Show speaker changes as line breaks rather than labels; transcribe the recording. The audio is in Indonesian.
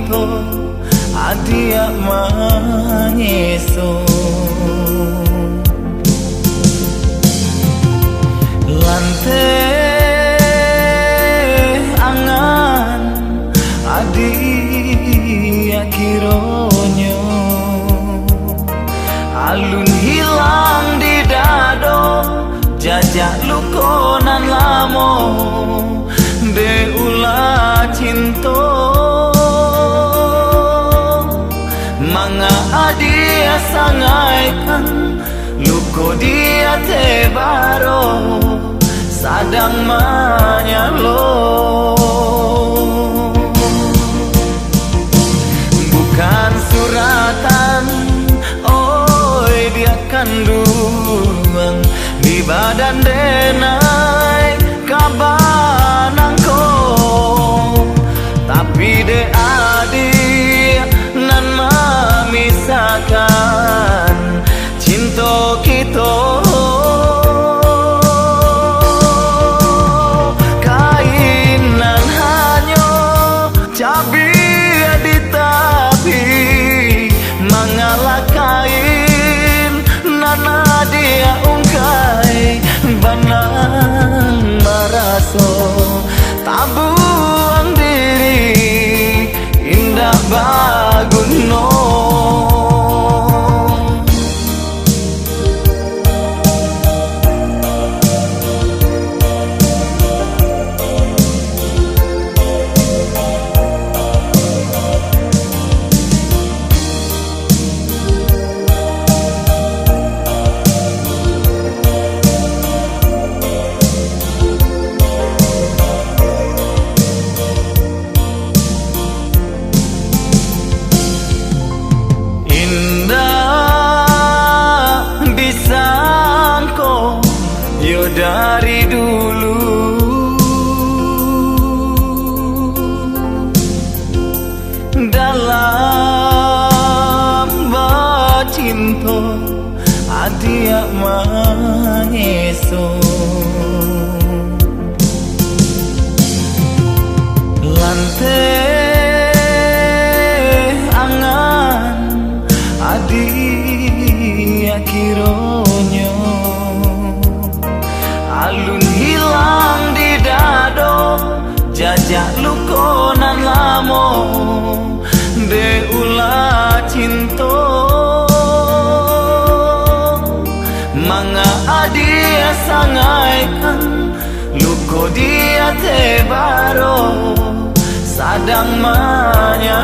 cinta adia manyeso lante angan adia kironyo alun hilang di dado jajak lukonan lamo de ulah cinta manga adia sangaikan luko dia tebaro sadang manyalo bukan suratan oi dia kandungan di badan denai kabanangko tapi de adik nan memisahkan cinta kita kainan hanya Cabiak Ditapi mengalah kain nana dia ungkai banang maraso tabuang diri indah baguno dari dulu dalam bacinta adia manyeso lante angan adia kironyo alun hilang di dado jajak lukonan lamo de ulah cinta manga adia sangaikan luko dia tebaro sadang manya